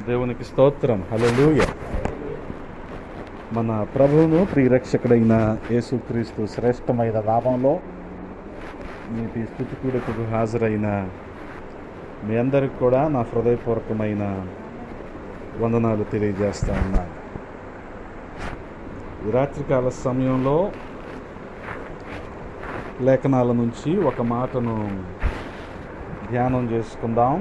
దేవునికి స్తోత్రం. హల్లెలూయా. మన ప్రభువును ప్రియరక్షకుడైన యేసుక్రీస్తు శ్రేష్టమైన నామంలో నేటి స్తుతి కూడికకు హాజరైన మీ అందరికి కూడా నా హృదయపూర్వకమైన వందనాలు తెలియజేస్తా ఉన్నాను. ఈ రాత్రికాల సమయంలో లేఖనాల నుంచి ఒక మాటను ధ్యానం చేసుకుందాం.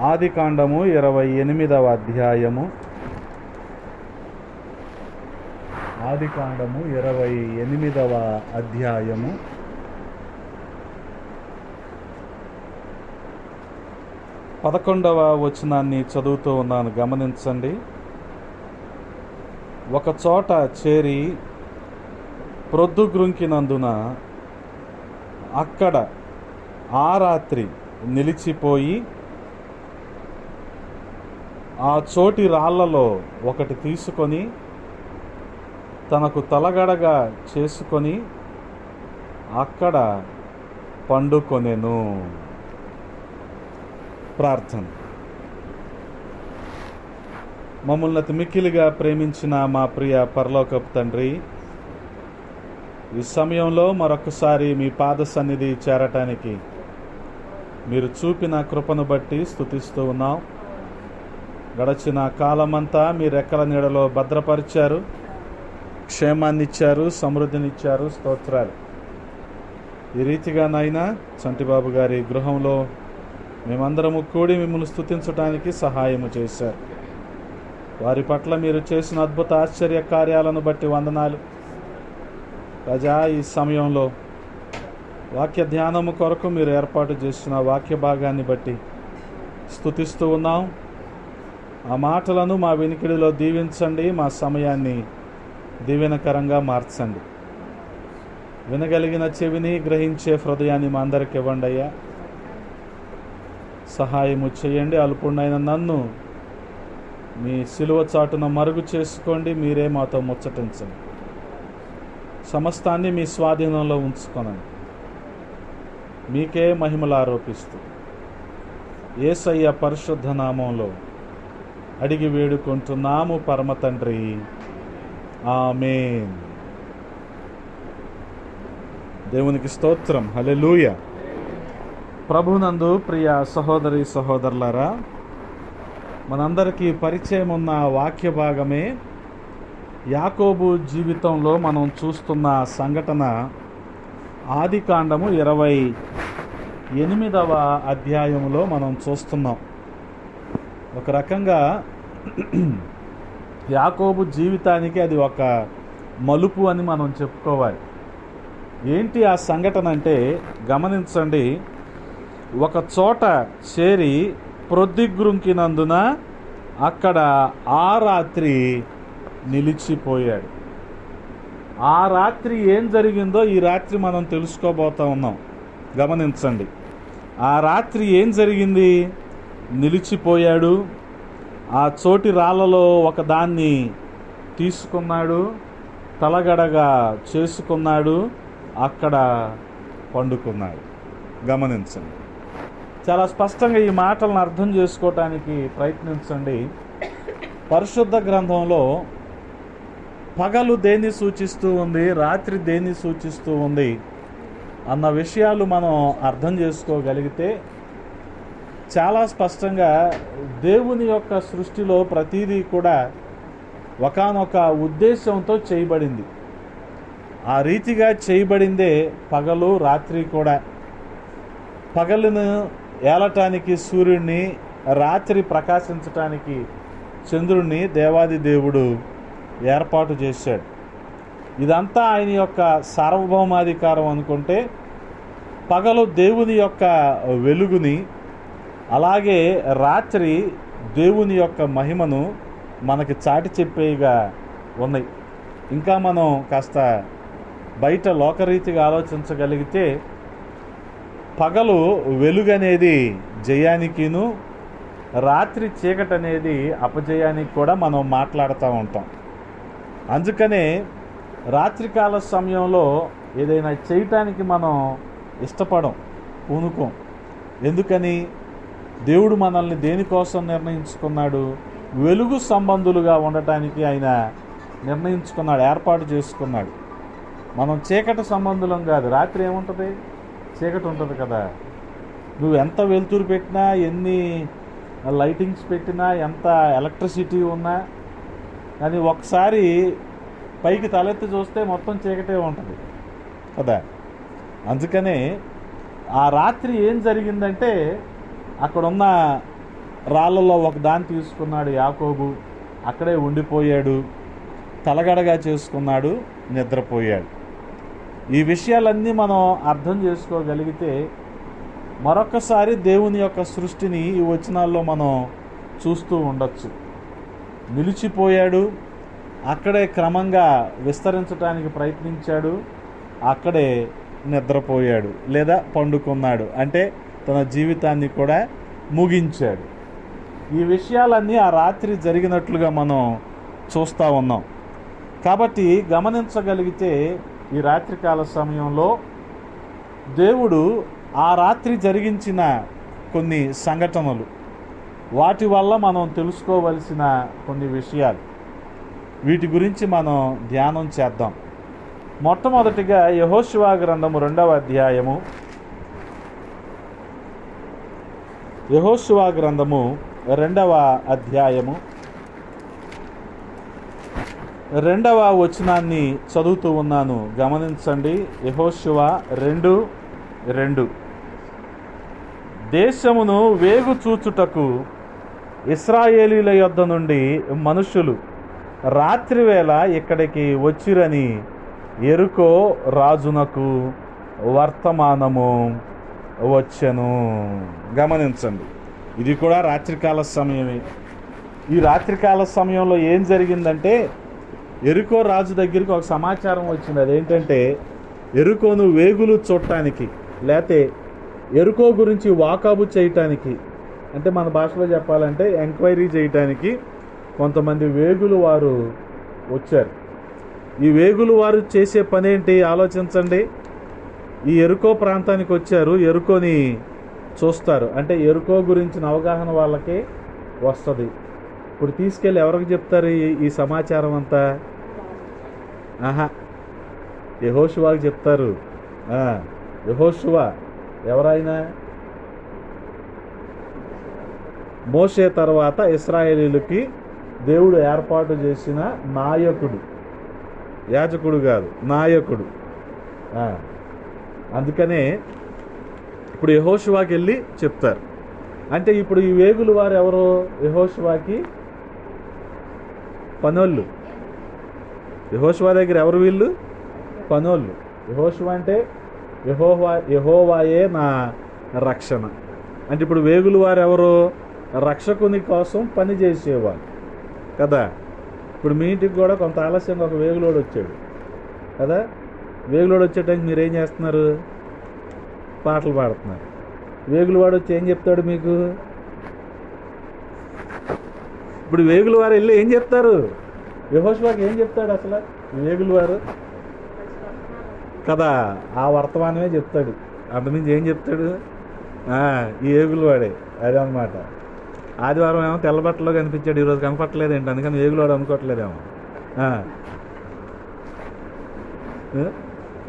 ఆదికాండము 28వ అధ్యాయము. ఆదికాండము 28వ అధ్యాయము 11వ వచనాన్ని చదువుతూ ఉన్నాను, గమనించండి. ఒక చోట చేరి ప్రొద్దుగ్రుంకినందున అక్కడ ఆ రాత్రి నిలిచిపోయి ఆ చోటి రాళ్లలో ఒకటి తీసుకొని తనకు తలగడగా చేసుకొని అక్కడ పండుకొనెను. ప్రార్థన. మమ్మల్ని అతి మిక్కిలిగా ప్రేమించిన మా ప్రియ పరలోకపు తండ్రి, ఈ సమయంలో మరొకసారి మీ పాద సన్నిధి చేరటానికి మీరు చూపిన కృపను బట్టి స్తుతిస్తూ ఉన్నాం. గడచిన కాలమంతా మీ రెక్కల నీడలో భద్రపరిచారు, క్షేమాన్ని ఇచ్చారు, సమృద్ధినిచ్చారు. స్తోత్రాలు. ఈ రీతిగా నాయనా చంటిబాబు గారి గృహంలో మేమందరము కూడి మిమ్మల్ని స్తుతించడానికి సహాయము చేశారు. వారి పట్ల మీరు చేసిన అద్భుత ఆశ్చర్య కార్యాలను బట్టి వందనాలు. ప్రజా ఈ సమయంలో వాక్య ధ్యానము కొరకు మీరు ఏర్పాటు చేసిన వాక్య భాగాన్ని బట్టి స్తుతిస్తూ ఉన్నాం. ఆ మాటలను మా వినికిడిలో దీవించండి, మా సమయాన్ని దీవెనకరంగా మార్చండి. వినగలిగిన చెవిని, గ్రహించే హృదయాన్ని మా అందరికి ఇవ్వండి అయ్యా. సహాయము చేయండి. అల్పుడైన నన్ను మీ సిలువ చాటున మరుగు చేసుకోండి. మీరే మాతో ముచ్చటించండి. సమస్తాన్ని మీ స్వాధీనంలో ఉంచుకొనండి. మీకే మహిమలు ఆరోపిస్తూ యేసయ్య పరిశుద్ధ నామంలో అడిగి వేడుకుంటున్నాము పరమ తండ్రి. ఆమేన్. దేవునికి స్తోత్రం. హల్లెలూయా. ప్రభునందు ప్రియ సహోదరి సహోదరులారా, మనందరికీ పరిచయం ఉన్న వాక్య భాగమే యాకోబు జీవితంలో మనం చూస్తున్న సంఘటన. ఆదికాండము 28వ అధ్యాయంలో మనం చూస్తున్నాం. ఒక రకంగా యాకోబు జీవితానికి అది ఒక మలుపు అని మనం చెప్పుకోవాలి. ఏంటి ఆ సంఘటన అంటే, గమనించండి. ఒక చోట చేరి ప్రొద్దుగ్రుంకినందున అక్కడ ఆ రాత్రి నిలిచిపోయాడు. ఆ రాత్రి ఏం జరిగిందో ఈ రాత్రి మనం తెలుసుకోబోతా ఉన్నాం. గమనించండి. ఆ రాత్రి ఏం జరిగింది? నిలిచిపోయాడు. ఆ చోటి రాళ్లలో ఒకదాన్ని తీసుకున్నాడు, తలగడగా చేసుకున్నాడు, అక్కడ పండుకున్నాడు. గమనించండి. చాలా స్పష్టంగా ఈ మాటలను అర్థం చేసుకోవటానికి ప్రయత్నించండి. పరిశుద్ధ గ్రంథంలో పగలు దేన్ని సూచిస్తూ ఉంది, రాత్రి దేన్ని సూచిస్తూ ఉంది అన్న విషయాలు మనం అర్థం చేసుకోగలిగితే చాలా స్పష్టంగా దేవుని యొక్క సృష్టిలో ప్రతిదీ కూడా ఒకానొక ఉద్దేశంతో చేయబడింది. ఆ రీతిగా చేయబడిందే పగలు రాత్రి కూడా. పగలును ఏలటానికి సూర్యుడిని, రాత్రి ప్రకాశించటానికి చంద్రుడిని దేవాది దేవుడు ఏర్పాటు చేశాడు. ఇదంతా ఆయన యొక్క సార్వభౌమాధికారం అనుకుంటే, పగలు దేవుని యొక్క వెలుగుని, అలాగే రాత్రి దేవుని యొక్క మహిమను మనకి చాటి చెప్పేవిగా ఉన్నాయి. ఇంకా మనం కాస్త బయట లోకరీతిగా ఆలోచించగలిగితే, పగలు వెలుగనేది జయానికిను, రాత్రి చీకటి అనేది అపజయానికి కూడా మనం మాట్లాడుతూ ఉంటాం. అందుకనే రాత్రికాల సమయంలో ఏదైనా చేయటానికి మనం ఇష్టపడం, పూనుకోం. ఎందుకని? దేవుడు మనల్ని దేనికోసం నిర్ణయించుకున్నాడు? వెలుగు సంబంధులుగా ఉండటానికి ఆయన నిర్ణయించుకున్నాడు, ఏర్పాటు చేసుకున్నాడు. మనం చీకటి సంబంధులం కాదు. రాత్రి ఏముంటుంది? చీకటి ఉంటుంది కదా. నువ్వు ఎంత వెలుతురు పెట్టినా, ఎన్ని లైటింగ్స్ పెట్టినా, ఎంత ఎలక్ట్రిసిటీ ఉన్నా కానీ ఒకసారి పైకి తలెత్తి చూస్తే మొత్తం చీకటే ఉంటుంది కదా. అందుకనే ఆ రాత్రి ఏం జరిగిందంటే, అక్కడున్న రాళ్ళలో ఒక దాన్ని తీసుకున్నాడు యాకోబు, అక్కడే ఉండిపోయాడు, తలగడగా చేసుకున్నాడు, నిద్రపోయాడు. ఈ విషయాలన్నీ మనం అర్థం చేసుకోగలిగితే మరొకసారి దేవుని యొక్క సృష్టిని ఈ వచనాల్లో మనం చూస్తూ ఉండొచ్చు. నిలిచిపోయాడు, అక్కడే క్రమంగా విస్తరించడానికి ప్రయత్నించాడు, అక్కడే నిద్రపోయాడు లేదా పండుకున్నాడు, అంటే తన జీవితాన్ని కూడా ముగించాడు. ఈ విషయాలన్నీ ఆ రాత్రి జరిగినట్లుగా మనం చూస్తూ ఉన్నాం. కాబట్టి గమనించగలిగితే ఈ రాత్రికాల సమయంలో దేవుడు ఆ రాత్రి జరిగించిన కొన్ని సంఘటనలు, వాటి వల్ల మనం తెలుసుకోవలసిన కొన్ని విషయాలు, వీటి గురించి మనం ధ్యానం చేద్దాం. మొట్టమొదటిగా యెహోషువ గ్రంథము 2వ అధ్యాయము. యెహోషువ గ్రంథము 2వ అధ్యాయము 2వ వచనాన్ని చదువుతూ ఉన్నాను, గమనించండి. యెహోషువ 2:2. దేశమును వేగు చూచుటకు ఇశ్రాయేలీల యొద్ద నుండి మనుషులు రాత్రివేళ ఇక్కడికి వచ్చిరని యెరికో రాజునకు వర్తమానము వచ్చెను. గమనించండి, ఇది కూడా రాత్రికాల సమయమే. ఈ రాత్రికాల సమయంలో ఏం జరిగిందంటే, యెరికో రాజు దగ్గరికి ఒక సమాచారం వచ్చింది. అదేంటంటే, యెరికోను వేగులు చూడటానికి, లేతే యెరికో గురించి వాకాబు చేయటానికి, అంటే మన భాషలో చెప్పాలంటే ఎంక్వైరీ చేయటానికి కొంతమంది వేగులు వారు వచ్చారు. ఈ వేగులు వారు చేసే పని ఏంటి ఆలోచించండి. ఈ యెరికో ప్రాంతానికి వచ్చారు, యెరికోని చూస్తారు. అంటే యెరికో గురించిన అవగాహన వాళ్ళకి వస్తుంది. ఇప్పుడు తీసుకెళ్ళి ఎవరికి చెప్తారు ఈ సమాచారం అంతా? యెహోషువకి చెప్తారు. యెహోషువ ఎవరైనా? మోషే తర్వాత ఇశ్రాయేలీలకి దేవుడు ఏర్పాటు చేసిన నాయకుడు, యాజకుడు కాదు, నాయకుడు. అందుకనే ఇప్పుడు యెహోషువకి వెళ్ళి చెప్తారు. అంటే ఇప్పుడు ఈ వేగులు వారు ఎవరు? యెహోషువకి పనోళ్ళు. యెహోషువ దగ్గర ఎవరు? వీళ్ళు పనోళ్ళు. యెహోషువ అంటే యెహోవాయే నా రక్షణ. అంటే ఇప్పుడు వేగులు వారు ఎవరు? రక్షకుని కోసం పని చేసేవాళ్ళు కదా. ఇప్పుడు మీ ఇంటికి కూడా కొంత ఆలస్యంగా ఒక వేగులోడు వచ్చాడు కదా. వేగులోడు వచ్చేటానికి మీరు ఏం చేస్తున్నారు? పాటలు పాడుతున్నారు. వేగులవాడు వచ్చి ఏం చెప్తాడు మీకు? ఇప్పుడు వేగుల వారు వెళ్ళి ఏం చెప్తారు? యెహోషువకి ఏం చెప్తాడు అసలు వేగుల వారు కదా? ఆ వర్తమానమే చెప్తాడు. అంతకుమించి ఏం చెప్తాడు? ఈ వేగుల వాడే. అదే అన్నమాట. ఆదివారం ఏమో తెల్లబట్టలో కనిపించాడు, ఈరోజు కనపట్టలేదు ఏంటి, అందుకని వేగులవాడు అనుకోవట్లేదేమో.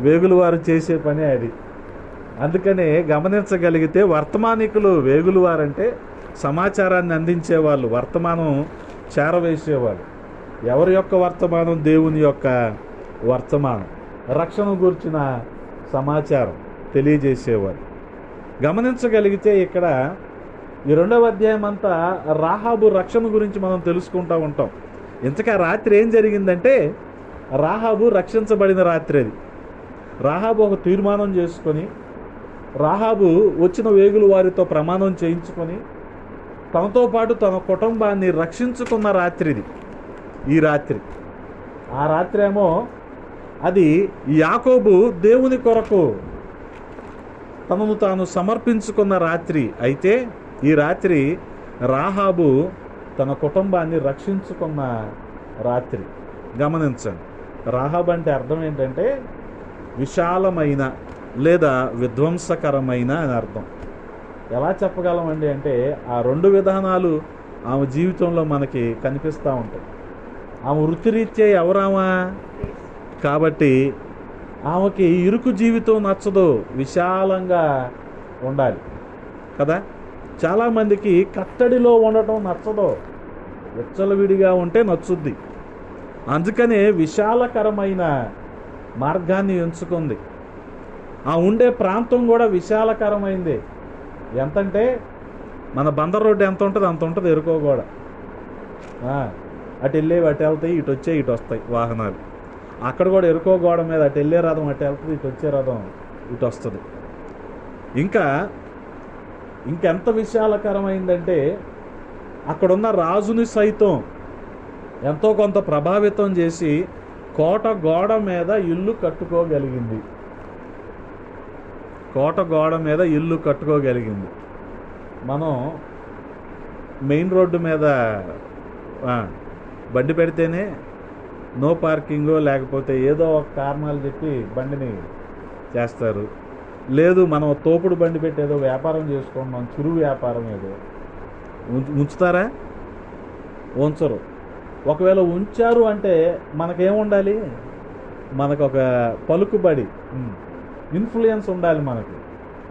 వేగుల వారు చేసే పని అది. అందుకనే గమనించగలిగితే వర్తమానికులు వేగులు వారంటే సమాచారాన్ని అందించేవాళ్ళు, వర్తమానం చేరవేసేవాళ్ళు. ఎవరి యొక్క వర్తమానం? దేవుని యొక్క వర్తమానం, రక్షణ గురించిన సమాచారం తెలియజేసేవాళ్ళు. గమనించగలిగితే ఇక్కడ ఈ 2వ అధ్యాయం అంతా రాహాబు రక్షణ గురించి మనం తెలుసుకుంటూ ఉంటాం. ఇంతకా రాత్రి ఏం జరిగిందంటే, రాహాబు రక్షించబడిన రాత్రి అది. రాహాబు ఒక తీర్మానం చేసుకొని, రాహాబు వచ్చిన వేగులు వారితో ప్రమాణం చేయించుకొని తనతో పాటు తన కుటుంబాన్ని రక్షించుకున్న రాత్రిది ఈ రాత్రి. ఆ రాత్రి ఏమో అది యాకోబు దేవుని కొరకు తనను తాను సమర్పించుకున్న రాత్రి. అయితే ఈ రాత్రి రాహాబు తన కుటుంబాన్ని రక్షించుకున్న రాత్రి. గమనించండి, రాహాబు అంటే అర్థం ఏంటంటే విశాలమైన లేదా విధ్వంసకరమైన అని అర్థం. ఎలా చెప్పగలమండి అంటే ఆ రెండు విధానాలు ఆమె జీవితంలో మనకి కనిపిస్తూ ఉంటాయి. ఆమె వృత్తిరీత్యా ఎవరామా కాబట్టి ఆమెకి ఇరుకు జీవితం నచ్చదు, విశాలంగా ఉండాలి కదా. చాలామందికి కట్టడిలో ఉండటం నచ్చదు, విచ్చలవిడిగా ఉంటే నచ్చుద్ది. అందుకనే విశాలకరమైన మార్గాన్ని ఎంచుకుంది. ఆ ఉండే ప్రాంతం కూడా విశాలకరమైంది. ఎంతంటే మన బందర్ రోడ్డు ఎంత ఉంటుంది అంత ఉంటుంది ఎరుకో కూడా. అటు వెళ్ళేవి అటు వెళ్తాయి, ఇటు వచ్చే ఇటు వస్తాయి వాహనాలు. అక్కడ కూడా ఎరుకో గోడ మీద అటు వెళ్ళే రథం అటు వెళ్తుంది, ఇటు వచ్చే రథం ఇటు వస్తుంది. ఇంకెంత విశాలకరమైందంటే అక్కడున్న రాజుని సైతం ఎంతో కొంత ప్రభావితం చేసి కోట గోడ మీద ఇల్లు కట్టుకోగలిగింది. కోట గోడ మీద ఇల్లు కట్టుకోగలిగింది. మనం మెయిన్ రోడ్డు మీద బండి పెడితేనే నో పార్కింగో లేకపోతే ఏదో ఒక కారణాలు చెప్పి బండిని చేస్తారు. లేదు మనం తోపుడు బండి పెట్టి ఏదో వ్యాపారం చేసుకుంటున్నాం, చురువు వ్యాపారం ఏదో ఉంచుతారా? ఉంచరు. ఒకవేళ ఉంచారు అంటే మనకేముండాలి? మనకు ఒక పలుకుబడి, ఇన్ఫ్లుయెన్స్ ఉండాలి మనకి.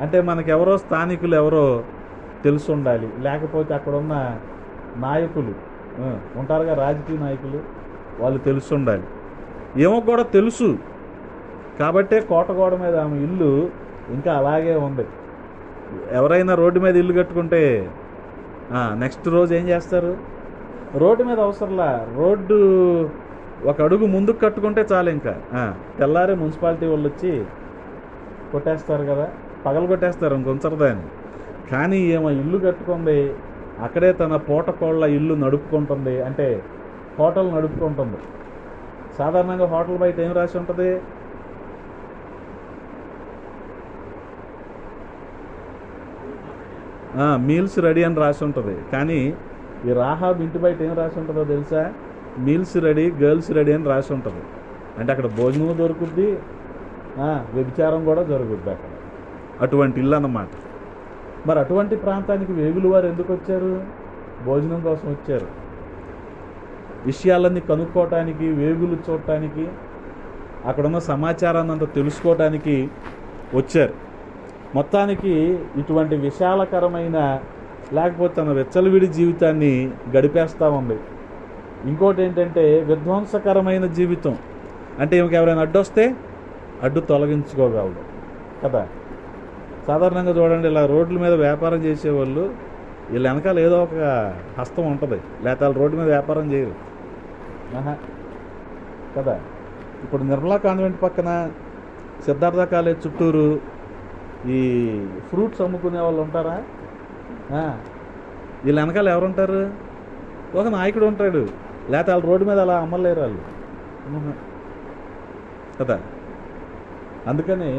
అంటే మనకెవరో స్థానికులు ఎవరో తెలుసు ఉండాలి, లేకపోతే అక్కడున్న నాయకులు ఉంటారుగా, రాజకీయ నాయకులు, వాళ్ళు తెలుసు ఉండాలి. ఏమో కూడా తెలుసు కాబట్టే కోటగోడ మీద ఆమె ఇల్లు ఇంకా అలాగే ఉంది. ఎవరైనా రోడ్డు మీద ఇల్లు కట్టుకుంటే నెక్స్ట్ రోజు ఏం చేస్తారు? రోడ్డు మీద అవసరంలా, రోడ్డు ఒక అడుగు ముందుకు కట్టుకుంటే చాలు, ఇంకా తెల్లారే మున్సిపాలిటీ వాళ్ళు వచ్చి కొట్టేస్తారు కదా, పగలు కొట్టేస్తారు ఇంకొంచరదాన్ని. కానీ ఏమో ఇల్లు కట్టుకుంది, అక్కడే తన పూటకోళ్ళ ఇల్లు నడుపుకుంటుంది, అంటే హోటల్ నడుపుకుంటుంది. సాధారణంగా హోటల్ బయట ఏం రాసి ఉంటుంది? మీల్స్ రెడీ అని రాసి ఉంటుంది. కానీ ఈ రాహాబ్ ఇంటి బయట ఏం రాసి ఉంటుందో తెలుసా? మీల్స్ రెడీ, గర్ల్స్ రెడీ అని రాసి ఉంటుంది. అంటే అక్కడ భోజనం దొరుకుద్ది, వ్యభిచారం కూడా జరుగుద్ది అక్కడ. అటువంటి ఇల్లు అన్నమాట. మరి అటువంటి ప్రాంతానికి వేగులు వారు ఎందుకు వచ్చారు? భోజనం కోసం వచ్చారు. విషయాలన్నీ కనుక్కోవటానికి, వేగులు చూడటానికి, అక్కడున్న సమాచారాన్ని అంతా తెలుసుకోవటానికి వచ్చారు. మొత్తానికి ఇటువంటి విశాలకరమైన లేకపోతే తన వెచ్చలవిడి జీవితాన్ని గడిపేస్తూ ఉంది. ఇంకోటి ఏంటంటే విధ్వంసకరమైన జీవితం. అంటే ఈమెకి ఎవరైనా అడ్డొస్తే అడ్డు తొలగించుకోగలదు కదా. సాధారణంగా చూడండి, ఇలా రోడ్ల మీద వ్యాపారం చేసేవాళ్ళు వీళ్ళ వెనకాల ఏదో ఒక హస్తం ఉంటుంది, లేకపోతే వాళ్ళు రోడ్డు మీద వ్యాపారం చేయరు కదా. ఇప్పుడు నిర్మలా కాన్వెంట్ పక్కన సిద్ధార్థ కాలేజ్ చుట్టూరు ఈ ఫ్రూట్స్ అమ్ముకునే వాళ్ళు ఉంటారా? వీళ్ళ వెనకాల ఎవరుంటారు? ఒక నాయకుడు ఉంటాడు, లేకపోతే వాళ్ళు రోడ్డు మీద అలా అమ్మలేరు వాళ్ళు కదా. అందుకని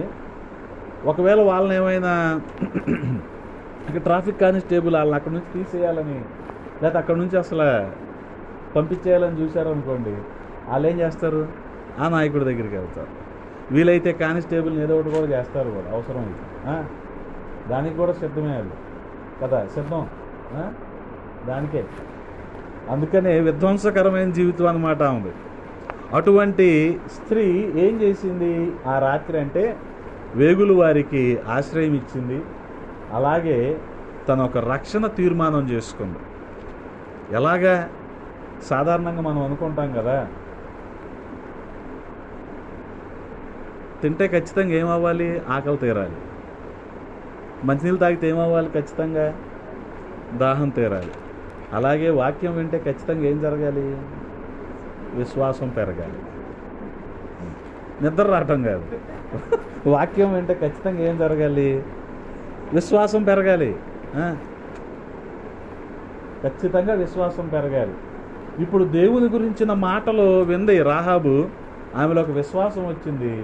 ఒకవేళ వాళ్ళని ఏమైనా ట్రాఫిక్ కానిస్టేబుల్ వాళ్ళని అక్కడి నుంచి తీసేయాలని, లేకపోతే అక్కడి నుంచి అసలు పంపించేయాలని చూశారనుకోండి, వాళ్ళు ఏం చేస్తారు? ఆ నాయకుడి దగ్గరికి వెళ్తారు. వీలైతే కానిస్టేబుల్ని ఏదో ఒకటి కూడా చేస్తారు కూడా, అవసరం ఇది. దానికి కూడా సిద్ధమే వాళ్ళు కదా, సిద్ధం దానికే. అందుకనే విధ్వంసకరమైన జీవితం అన్నమాట ఉంది. అటువంటి స్త్రీ ఏం చేసింది ఆ రాత్రి అంటే వేగులు వారికి ఆశ్రయం ఇచ్చింది. అలాగే తన ఒక రక్షణ తీర్మానం చేసుకుంది. ఎలాగా? సాధారణంగా మనం అనుకుంటాం కదా, తింటే ఖచ్చితంగా ఏమవ్వాలి? ఆకలి తీరాలి. మంచినీళ్ళు తాగితే ఏమవ్వాలి? ఖచ్చితంగా దాహం తీరాలి. అలాగే వాక్యం వింటే ఖచ్చితంగా ఏం జరగాలి? విశ్వాసం పెరగాలి. నిద్ర రావటం కాదు, వాక్యం వింటే ఖచ్చితంగా ఏం జరగాలి? విశ్వాసం పెరగాలి. ఖచ్చితంగా విశ్వాసం పెరగాలి. ఇప్పుడు దేవుని గురించిన మాటలు వింది రాహాబు, ఆమెలో ఒక విశ్వాసం వచ్చింది.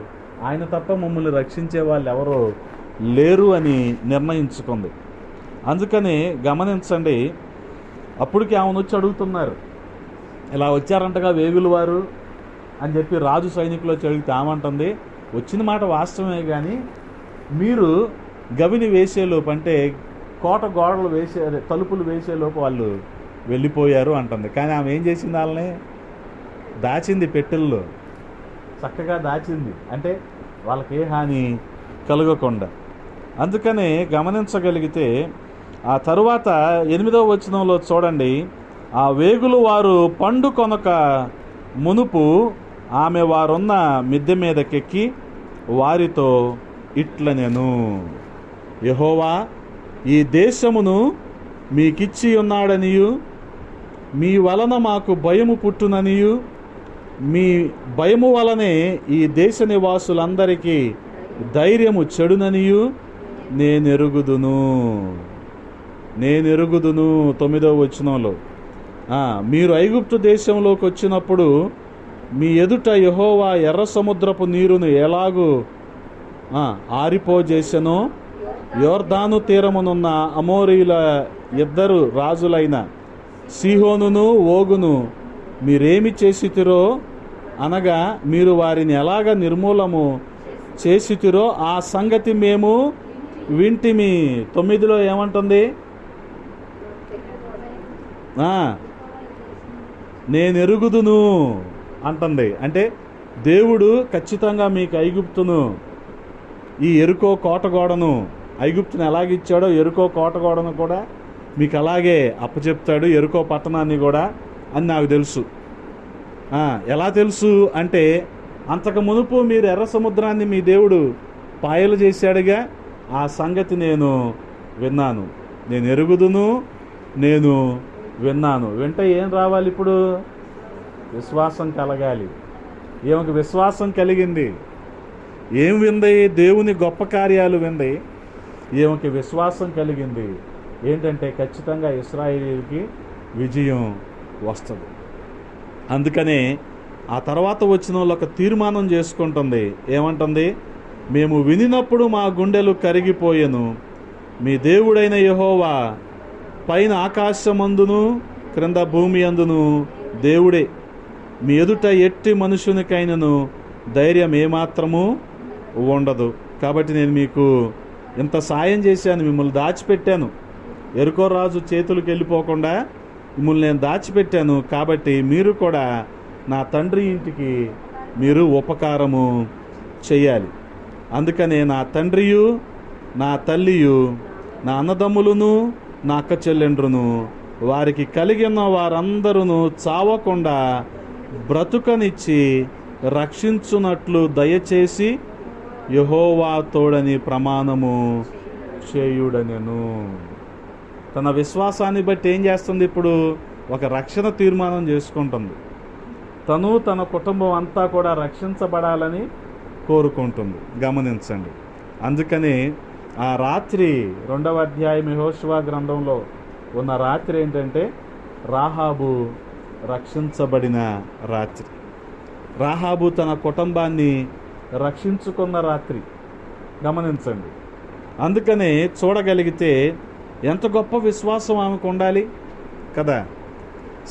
ఆయన తప్ప మమ్మల్ని రక్షించే వాళ్ళు ఎవరో లేరు అని నిర్ణయించుకుంది. అందుకని గమనించండి, అప్పటికి ఆమెను వచ్చి అడుగుతున్నారు, ఇలా వచ్చారంటగా వేగులు వారు అని చెప్పి రాజు సైనికులు వచ్చి అడిగితే ఆమంటుంది, వచ్చిన మాట వాస్తవమే, కానీ మీరు గవిని వేసేలోపు అంటే కోట గోడలు తలుపులు వేసేలోపు వాళ్ళు వెళ్ళిపోయారు అంటుంది. కానీ ఆమె ఏం చేసింది? వాళ్ళని దాచింది, పెట్టెల్లో చక్కగా దాచింది. అంటే వాళ్ళకి ఏ హాని కలగకుండా. అందుకనే గమనించగలిగితే ఆ తరువాత 8వ వచనంలో చూడండి, ఆ వేగులు వారు పండు కొనక మునుపు ఆమె వారున్న మిద్దె మీదకెక్కి వారితో ఇట్లనెను, యెహోవా ఈ దేశమును మీకిచ్చి ఉన్నాడనియు, మీ వలన మాకు భయము పుట్టుననియు, మీ భయము వలనే ఈ దేశ నివాసులందరికీ ధైర్యము చెడుననియు నేనెరుగుదును. 9వ వచనంలో మీరు ఐగుప్తు దేశంలోకి వచ్చినప్పుడు మీ ఎదుట యెహోవా ఎర్ర సముద్రపు నీరును ఎలాగూ ఆరిపోజేసెనో, యోర్దాను తీరమునున్న అమోరీల ఇద్దరు రాజులైన సీహోనును ఓగును మీరేమి చేసితిరో, అనగా మీరు వారిని ఎలాగ నిర్మూలము చేసితిరో ఆ సంగతి మేము వింటిమి. 9లో ఏమంటుంది? నేనెరుగుదును అంటుంది. అంటే దేవుడు ఖచ్చితంగా మీకు ఐగుప్తును, ఈ ఎరుకో కోటగోడను, ఐగుప్తును ఎలాగిచ్చాడో ఎరుకో కోటగోడను కూడా మీకు అలాగే అప్పచెప్తాడు, ఎరుకో పట్టణాన్ని కూడా అని నాకు తెలుసు. ఎలా తెలుసు అంటే, అంతకు మునుపు మీరు ఎర్ర సముద్రాన్ని మీ దేవుడు పాయలు చేశాడుగా, ఆ సంగతి నేను విన్నాను. నేను ఎరుగుదును, నేను విన్నాను. వింటే ఏం రావాలి? ఇప్పుడు విశ్వాసం కలగాలి. ఈమెకు విశ్వాసం కలిగింది. ఏం వింది? దేవుని గొప్ప కార్యాలు వింది. ఈమెకి విశ్వాసం కలిగింది. ఏంటంటే ఖచ్చితంగా ఇశ్రాయేలీయులకి విజయం వస్తుంది. అందుకనే ఆ తర్వాత వచ్చిన వాళ్ళు ఒక తీర్మానం చేసుకుంటుంది. ఏమంటుంది? మేము వినినప్పుడు మా గుండెలు కరిగిపోయెను. మీ దేవుడైన యెహోవా పైన ఆకాశమందును క్రింద భూమి అందును దేవుడే. మీ ఎదుట ఎట్టి మనుషునికైనను ధైర్యం ఏమాత్రము ఉండదు. కాబట్టి నేను మీకు ఇంత సాయం చేశాను, మిమ్మల్ని దాచిపెట్టాను, ఎరుకో రాజు చేతులకు వెళ్ళిపోకుండా మిమ్మల్ని నేను దాచిపెట్టాను. కాబట్టి మీరు కూడా నా తండ్రి ఇంటికి మీరు ఉపకారము చేయాలి. అందుకనే నా తండ్రియు, నా తల్లియు, నా అన్నదమ్ములను, నా అక్క చెల్లెండ్రును, వారికి కలిగిన వారందరూ చావకుండా బ్రతుకనిచ్చి రక్షించున్నట్లు దయచేసి యెహోవా తోడని ప్రమాణము చేయుడనెను. తన విశ్వాసాన్ని బట్టి ఏం చేస్తుంది? ఇప్పుడు ఒక రక్షణ తీర్మానం చేసుకుంటుంది. తను తన కుటుంబం అంతా కూడా రక్షించబడాలని కోరుకుంటుంది. గమనించండి. అందుకని ఆ రాత్రి 2వ అధ్యాయం యెహోషువ గ్రంథంలో ఉన్న రాత్రి ఏంటంటే రాహాబు రక్షించబడిన రాత్రి. రాహాబు తన కుటుంబాన్ని రక్షించుకున్న రాత్రి. గమనించండి. అందుకనే చూడగలిగితే ఎంత గొప్ప విశ్వాసం ఆమెకు ఉండాలి కదా.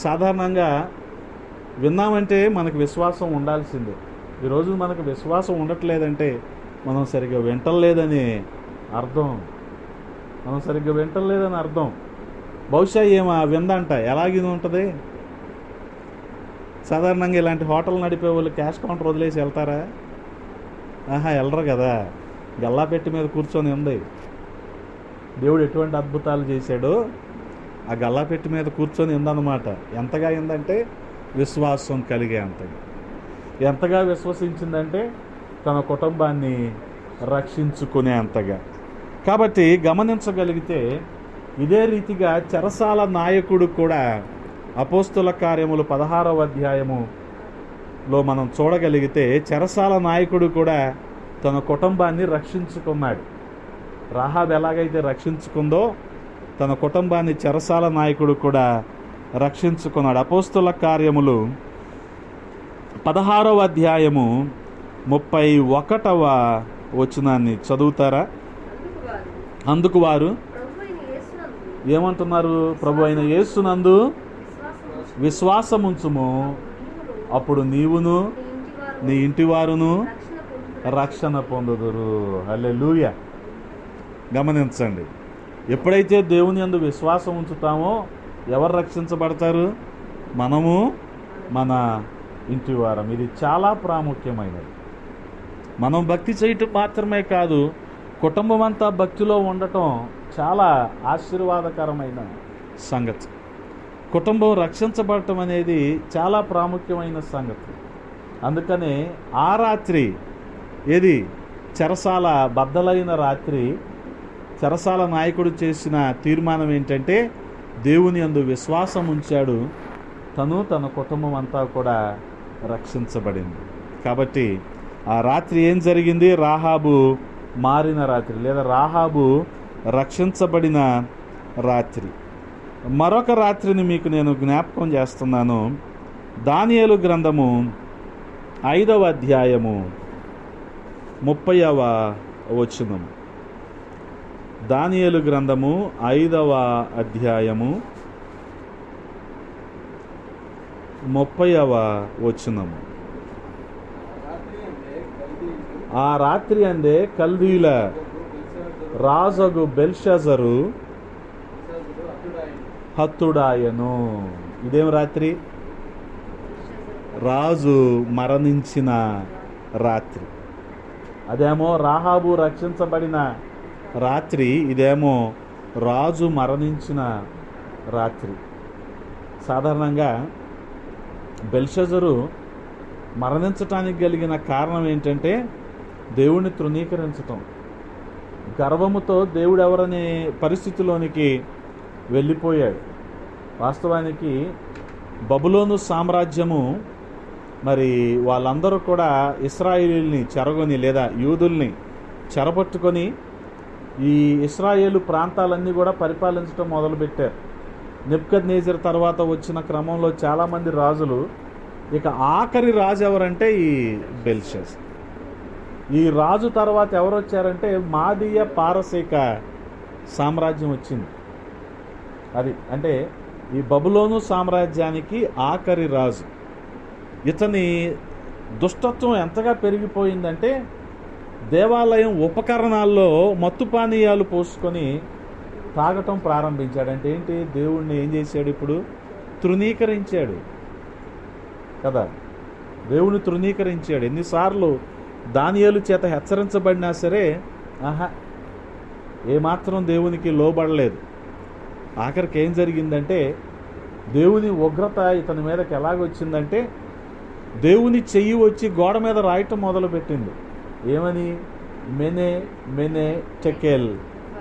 సాధారణంగా విన్నామంటే మనకు విశ్వాసం ఉండాల్సిందే. ఈరోజు మనకు విశ్వాసం ఉండట్లేదంటే మనం సరిగ్గా వింటలేదని అర్థం. బహుశా విందంట ఎలాగిది ఉంటుంది? సాధారణంగా ఇలాంటి హోటల్ నడిపే వాళ్ళు క్యాష్ కౌంటర్ వదిలేసి వెళ్తారా? వెళ్ళరు కదా. గల్లాపెట్టి మీద కూర్చొని ఉంది. దేవుడు ఎటువంటి అద్భుతాలు చేశాడో ఆ గల్లాపెట్టి మీద కూర్చొని ఉందన్నమాట. ఎంతగా అయిందంటే విశ్వాసం కలిగే అంతగా. ఎంతగా విశ్వసించిందంటే తన కుటుంబాన్ని రక్షించుకునే అంతగా. కాబట్టి గమనించగలిగితే ఇదే రీతిగా చెరసాల నాయకుడు కూడా అపోస్తుల కార్యములు 16వ అధ్యాయములో మనం చూడగలిగితే చెరసాల నాయకుడు కూడా తన కుటుంబాన్ని రక్షించుకున్నాడు. రాహాబ్ ఎలాగైతే రక్షించుకుందో తన కుటుంబాన్ని చెరసాల నాయకుడు కూడా రక్షించుకున్నాడు. అపోస్తుల కార్యములు 16వ అధ్యాయము 31వ వచనాన్ని చదువుతారా? అందుకు వారు ఏమంటున్నారు? ప్రభు అయిన యేసునందు విశ్వాసముంచుము, అప్పుడు నీవును నీ ఇంటివారును రక్షణ పొందుదురు. హల్లెలూయా. గమనించండి. ఎప్పుడైతే దేవుని యందు విశ్వాసం ఉంచుతామో ఎవరు రక్షించబడతారు? మనము, మన ఇంటి వారం. ఇది చాలా ప్రాముఖ్యమైనది. మనం భక్తి చేయటం మాత్రమే కాదు, కుటుంబం అంతా భక్తిలో ఉండటం చాలా ఆశీర్వాదకరమైన సంగతి. కుటుంబం రక్షించబడటం అనేది చాలా ప్రాముఖ్యమైన సంగతి. అందుకనే ఆ రాత్రి ఏది చెరసాల బద్దలైన రాత్రి చెరసాల నాయకుడు చేసిన తీర్మానం ఏంటంటే దేవుని యందు విశ్వాసం ఉంచాడు, తన కుటుంబం అంతా కూడా రక్షించబడింది. కాబట్టి ఆ రాత్రి ఏం జరిగింది? రాహాబు మారిన రాత్రి, లేదా రాహాబు రక్షించబడిన రాత్రి. మరొక రాత్రిని మీకు నేను జ్ఞాపకం చేస్తున్నాను. దానియేలు గ్రంథము 5వ అధ్యాయము 30వ వచనము. దానియేలు గ్రంథము 5వ అధ్యాయము 30వ వచనము. ఆ రాత్రి అందే కల్దీల రాజగు బెల్షజరు హతుడాయను. ఇదేం రాత్రి? రాజు మరణించిన రాత్రి. అదేమో రాహాబు రక్షించబడిన రాత్రి, ఇదేమో రాజు మరణించిన రాత్రి. సాధారణంగా బెల్షజరు మరణించటానికి కలిగిన కారణం ఏంటంటే దేవుణ్ణి తృణీకరించటం. గర్వముతో దేవుడు ఎవరనే పరిస్థితిలోనికి వెళ్ళిపోయాడు. వాస్తవానికి బబులోను సామ్రాజ్యము మరి వాళ్ళందరూ కూడా ఇశ్రాయేలుని చెరగొని, లేదా యూదుల్ని చెరపట్టుకొని ఈ ఇశ్రాయేలు ప్రాంతాలన్నీ కూడా పరిపాలించడం మొదలుపెట్టారు. నెబుకద్నెజర్ తర్వాత వచ్చిన క్రమంలో చాలామంది రాజులు. ఇక ఆఖరి రాజు ఎవరంటే ఈ బెల్షజర్. ఈ రాజు తర్వాత ఎవరు వచ్చారంటే మాదీయ పారసీక సామ్రాజ్యం వచ్చింది. అది అంటే ఈ బబులోను సామ్రాజ్యానికి ఆఖరి రాజు. ఇతని దుష్టత్వం ఎంతగా పెరిగిపోయిందంటే దేవాలయం ఉపకరణాల్లో మత్తు పానీయాలు పోసుకొని తాగటం ప్రారంభించాడు. అంటే ఏంటి? దేవుణ్ణి ఏం చేశాడు? ఇప్పుడు తృణీకరించాడు కదా. దేవుని తృణీకరించాడు. ఎన్నిసార్లు దానియేలు చేత హెచ్చరించబడినా సరే ఏమాత్రం దేవునికి లోబడలేదు. ఆఖరికి ఏం జరిగిందంటే దేవుని ఉగ్రత ఇతని మీదకి ఎలాగొచ్చిందంటే దేవుని చెయ్యి వచ్చి గోడ మీద రాయటం మొదలుపెట్టింది. ఏమని? మెనే మెనే టెకెల్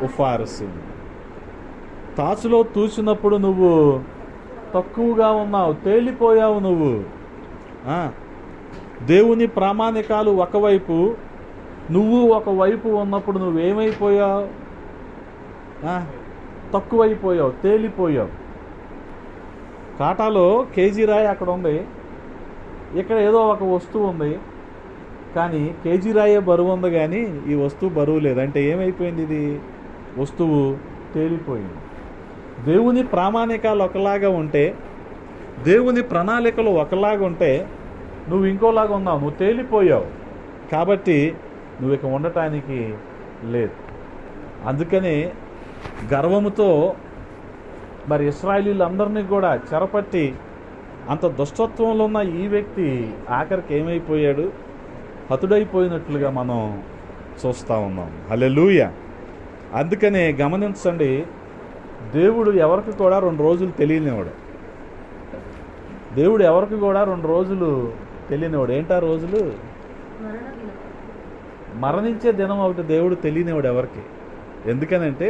ఉఫారసిన్. తాచులో తూచినప్పుడు నువ్వు తక్కువగా ఉన్నావు, తేలిపోయావు నువ్వు. దేవుని ప్రామాణికాలు ఒకవైపు, నువ్వు ఒకవైపు ఉన్నప్పుడు నువ్వేమైపోయావు? తక్కువైపోయావు, తేలిపోయావు. కాటాలో కేజీ రాయి అక్కడ ఉంది, ఇక్కడ ఏదో ఒక వస్తువు ఉంది, కానీ కేజీ రాయే బరువు ఉంది, కానీ ఈ వస్తువు బరువు లేదు. అంటే ఏమైపోయింది? ఇది వస్తువు తేలిపోయింది. దేవుని ప్రామాణికాలు ఒకలాగా ఉంటే, దేవుని ప్రణాళికలు ఒకలాగా ఉంటే, నువ్వు ఇంకోలాగా ఉన్నావు, నువ్వు తేలిపోయావు. కాబట్టి నువ్వు ఇక ఉండటానికి లేదు. అందుకని గర్వముతో మరి ఇశ్రాయేలీలందరినీ కూడా చెరపట్టి అంత దుష్టత్వంలో ఉన్న ఈ వ్యక్తి ఆఖరికి ఏమైపోయాడు? హతుడైపోయినట్లుగా మనం చూస్తూ ఉన్నాం. హల్లెలూయా. అందుకనే గమనించండి, దేవుడు ఎవరికి కూడా 2 రోజులు తెలియనివాడు. దేవుడు ఎవరికి కూడా 2 రోజులు తెలియనివాడు. ఏంటా రోజులు? మరణించే దినం ఒకటి దేవుడు తెలియనివాడు ఎవరికి. ఎందుకనంటే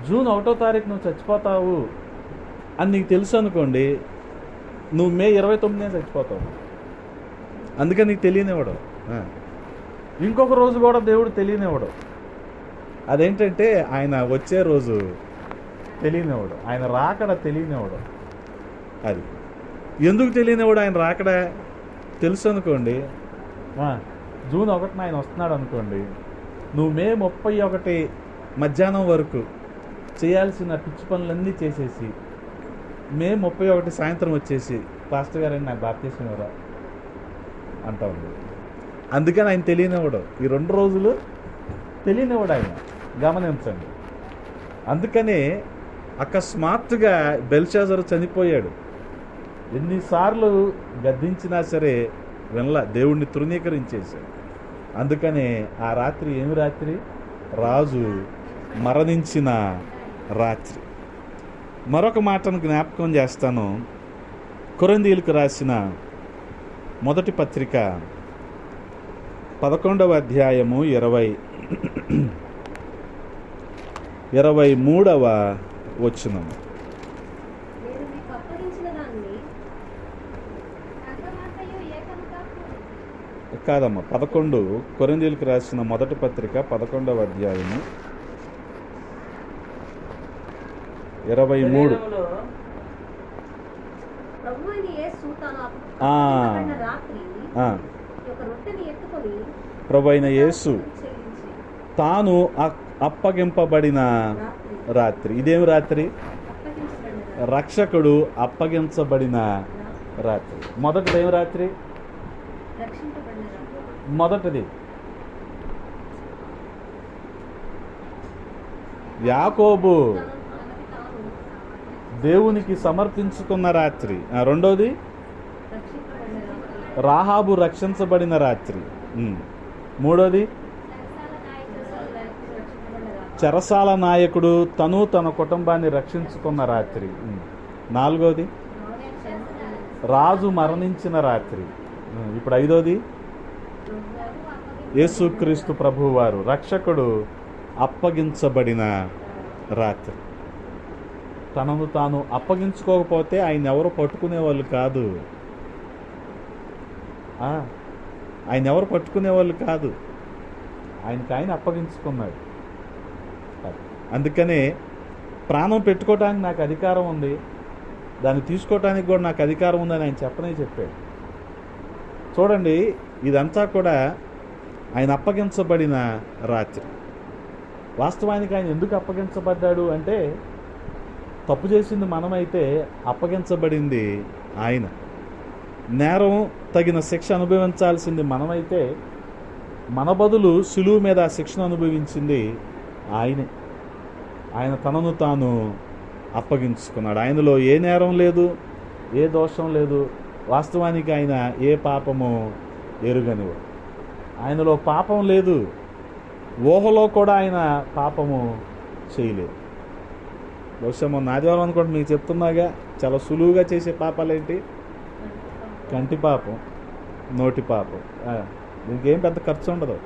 జూన్ 1వ తారీఖు నువ్వు చచ్చిపోతావు అని నీకు తెలుసు అనుకోండి, నువ్వు మే 29నే చచ్చిపోతావు. అందుకని నీకు తెలియనివాడు. ఇంకొక రోజు కూడా దేవుడు తెలియనివాడు. అదేంటంటే ఆయన వచ్చే రోజు తెలియనివాడు, ఆయన రాకడ తెలియనివాడు. అది ఎందుకు తెలియనివాడు? ఆయన రాకడ తెలుసు అనుకోండి, జూన్ 1న ఆయన వస్తున్నాడు అనుకోండి, నువ్వు మే 31 మధ్యాహ్నం వరకు చేయాల్సిన పిచ్చి పనులన్నీ చేసేసి మే 31 సాయంత్రం వచ్చేసి పాస్టర్ గారని నాకు బాప్తీసం ఇవ్వరా అంటా ఉంది. అందుకని ఆయన తెలియనివాడు. ఈ 2 రోజులు తెలియనివాడు ఆయన. గమనించండి. అందుకనే అకస్మాత్తుగా బెల్షాజరు చనిపోయాడు. ఎన్నిసార్లు గద్దించినా సరే వినలా, దేవుణ్ణి తృణీకరించేశాడు. అందుకనే ఆ రాత్రి ఏమి రాత్రి? రాజు మరణించిన రాత్రి. మరొక మాటను జ్ఞాపకం చేస్తాను. కొరింథీయులకు రాసిన మొదటి పత్రిక 11వ అధ్యాయము 23వ వచనం. కాదమ్మా, 11 కొరింథీయులకు రాసిన మొదటి పత్రిక 11వ అధ్యాయము 23. ప్రభు అయిన యేసు తాను అప్పగింపబడిన రాత్రి. ఇదేమి రాత్రి? రక్షకుడు అప్పగించబడిన రాత్రి. మొదటిది ఏమి రాత్రి? మొదటిది యాకోబు దేవునికి సమర్పించుకున్న రాత్రి. రెండోది రాహాబు రక్షించబడిన రాత్రి. మూడోది చెరసాల నాయకుడు తను తన కుటుంబాన్ని రక్షించుకున్న రాత్రి. నాలుగోది రాజు మరణించిన రాత్రి. ఇప్పుడు ఐదోది యేసుక్రీస్తు ప్రభువారు రక్షకుడు అప్పగించబడిన రాత్రి. తనను తాను అప్పగించుకోకపోతే ఆయన ఎవరు పట్టుకునేవాళ్ళు కాదు. ఆయన ఎవరు పట్టుకునేవాళ్ళు కాదు. ఆయనకి ఆయన అప్పగించుకున్నాడు. అందుకనే ప్రాణం పెట్టుకోవటానికి నాకు అధికారం ఉంది, దాన్ని తీసుకోవటానికి కూడా నాకు అధికారం ఉందని ఆయన చెప్పాడు. చూడండి, ఇదంతా కూడా ఆయన అప్పగించబడిన రాత్రి. వాస్తవానికి ఆయన ఎందుకు అప్పగించబడ్డాడు అంటే, తప్పు చేసింది మనమైతే అప్పగించబడింది ఆయన. నేరం తగిన శిక్ష అనుభవించాల్సింది మనమైతే మన బదులు శిలువ మీద ఆ శిక్షను అనుభవించింది ఆయనే. ఆయన తనను తాను అప్పగించుకున్నాడు. ఆయనలో ఏ నేరం లేదు, ఏ దోషం లేదు. వాస్తవానికి ఆయన ఏ పాపము ఎరుగనివాడు. ఆయనలో పాపం లేదు. ఊహలో కూడా ఆయన పాపము చేయలేదు. బహుశా మొన్న ఆదివారం అనుకోండి మీకు చెప్తున్నాగా, చాలా సులువుగా చేసే పాపాలేంటి? కంటి పాపం, నోటి పాపం. దీనికి ఏం పెద్ద ఖర్చు ఉండదు.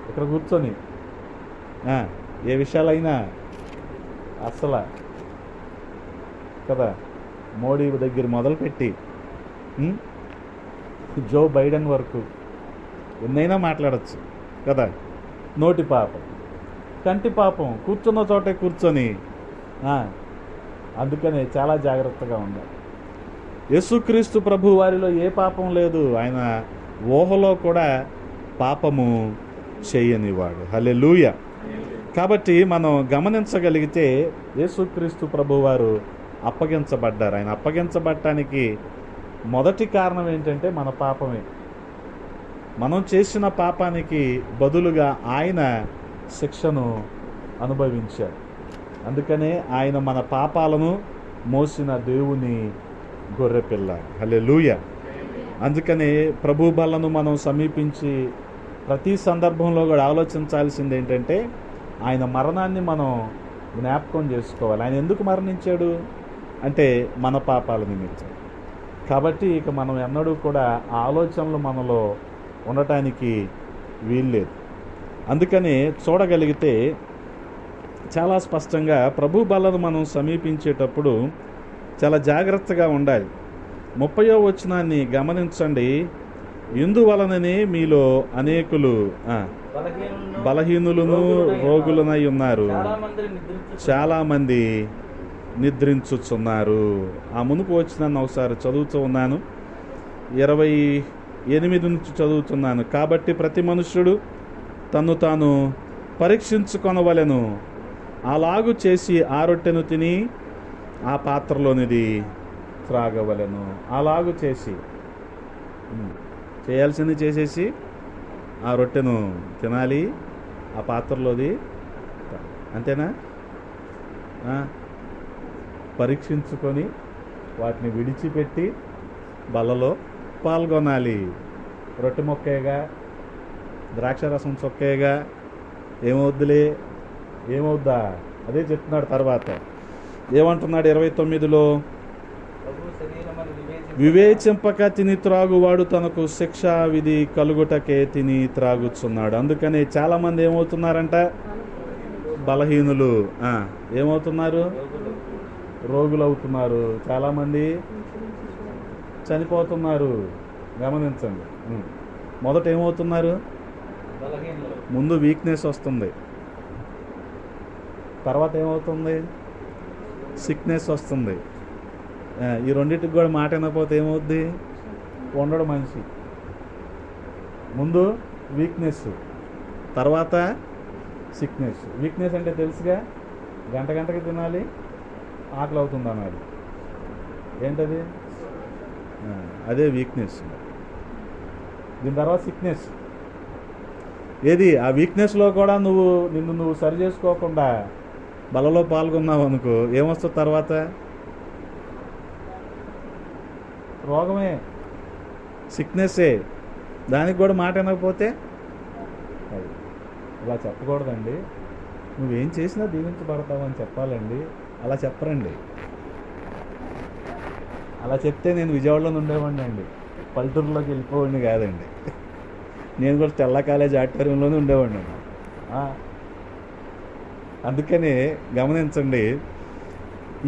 ఇక్కడ కూర్చొని ఏ విషయాలైనా అసలు కదా, మోడీ దగ్గర మొదలుపెట్టి జో బైడెన్ వరకు ఎన్నైనా మాట్లాడచ్చు కదా. నోటి పాపం, కంటి పాపం, కూర్చున్న చోటే కూర్చొని. అందుకనే చాలా జాగ్రత్తగా ఉండాలి. యేసుక్రీస్తు ప్రభు వారిలో ఏ పాపం లేదు. ఆయన ఊహలో కూడా పాపము చేయనివాడు. హల్లెలూయా. కాబట్టి మనం గమనించగలిగితే యేసుక్రీస్తు ప్రభు వారు అప్పగించబడ్డారు. ఆయన అప్పగించబడటానికి మొదటి కారణం ఏంటంటే మన పాపమే. మనం చేసిన పాపానికి బదులుగా ఆయన శిక్షను అనుభవించాడు. అందుకనే ఆయన మన పాపాలను మోసిన దేవుని గొర్రెపిల్ల. హల్లెలూయా. అందుకనే ప్రభు బలను మనం సమీపించి ప్రతి సందర్భంలో కూడా ఆలోచించాల్సింది ఏంటంటే, ఆయన మరణాన్ని మనం జ్ఞాపకం చేసుకోవాలి. ఆయన ఎందుకు మరణించాడు అంటే మన పాపాల నిమిత్తం. కాబట్టి ఇక మనం ఎన్నడూ కూడా ఆ ఆలోచనలు మనలో ఉండటానికి వీల్లేదు. అందుకని చూడగలిగితే చాలా స్పష్టంగా ప్రభు బలను మనం సమీపించేటప్పుడు చాలా జాగ్రత్తగా ఉండాలి. 30వ వచనాన్ని గమనించండి. ఇందువలననే మీలో అనేకులు బలహీనులను రోగులనై ఉన్నారు, చాలామంది నిద్రించుచున్నారు. ఆ మునుపు వచ్చినాన్ని ఒకసారి చదువుతూ ఉన్నాను. 28 నుంచి చదువుతున్నాను. కాబట్టి ప్రతి మనుష్యుడు తన్ను తాను పరీక్షించుకొనవలెను, అలాగు చేసి ఆ రొట్టెను తిని ఆ పాత్రలోనిది త్రాగవలెను. అలాగు చేయాల్సింది చేసేసి ఆ రొట్టెను తినాలి, ఆ పాత్రలోది అంతేనా? పరీక్షించుకొని వాటిని విడిచిపెట్టి బలలో పాల్గొనాలి. రొట్టె మొక్కేగా, ద్రాక్షరసం చొక్కేగా ఏమవుద్దులే, ఏమవుద్దా? అదే చెప్తున్నాడు. తర్వాత ఏమంటున్నాడు 29లో? వివేచింపక తిని త్రాగువాడు తనకు శిక్షా విధి కలుగుటకే తిని త్రాగుచున్నాడు. అందుకని చాలామంది ఏమవుతున్నారంట? బలహీనులు. ఏమవుతున్నారు? రోగులు అవుతున్నారు. చాలామంది చనిపోతున్నారు. గమనించండి. మొదట ఏమవుతున్నారు? ముందు వీక్నెస్ వస్తుంది, తర్వాత ఏమవుతుంది? సిక్నెస్ వస్తుంది. ఈ రెండింటికి కూడా మాట వినకపోతే ఏమవుద్ది? ఉండడు మనిషి. ముందు వీక్నెస్, తర్వాత సిక్నెస్. వీక్నెస్ అంటే తెలుసుగా, గంటకి తినాలి, ఆకలి అవుతుంది అన్నది. ఏంటది? అదే వీక్నెస్. దీని తర్వాత సిక్నెస్. ఏది? ఆ వీక్నెస్లో కూడా నిన్ను సరి చేసుకోకుండా బలలో పాల్గొన్నావు అనుకో, ఏమొస్తుంది తర్వాత? రోగమే, సిక్నెస్సే. దానికి కూడా మాట వినకపోతే అది. ఇలా చెప్పకూడదండి. నువ్వేం చేసినా దీవించబడతావని చెప్పాలండి. అలా చెప్పరండి. అలా చెప్తే నేను విజయవాడలో ఉండేవాడిని అండి, పల్లెటూరులోకి వెళ్ళిపోవాడిని కాదండి. నేను కూడా తెల్ల కాలేజ్ ఆడిటోరియంలోనే ఉండేవాడిని. అందుకని గమనించండి,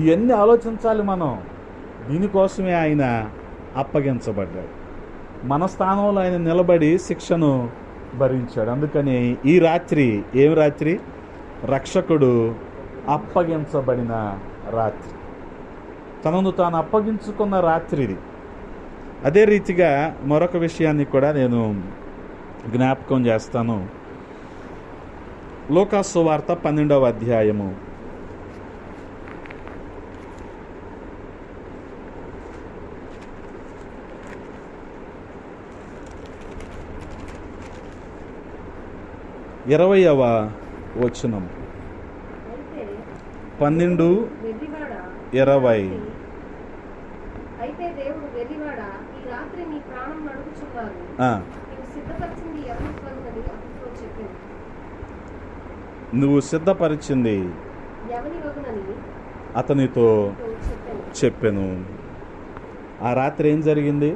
ఇవన్నీ ఆలోచించాలి మనం. దీనికోసమే ఆయన అప్పగించబడ్డాడు. మన స్థానంలో ఆయన నిలబడి శిక్షను భరించాడు. అందుకని ఈ రాత్రి ఏం రాత్రి? రక్షకుడు అప్పగించబడిన రాత్రి, తనను తాను అప్పగించుకున్న రాత్రి ఇది. అదే రీతిగా మరొక విషయాన్ని కూడా నేను జ్ఞాపకం చేస్తాను. లూకాసు సువార్త 12వ అధ్యాయము 20వ వచనం. 12:20. అయితే దేవుడు వెర్రివాడా, ఈ రాత్రి నీ ప్రాణం నడుపుచున్నాడు, నువ్వు సిద్ధపరిచింది అతనితో చెప్పెను. ఆ రాత్రి ఏం జరిగింది?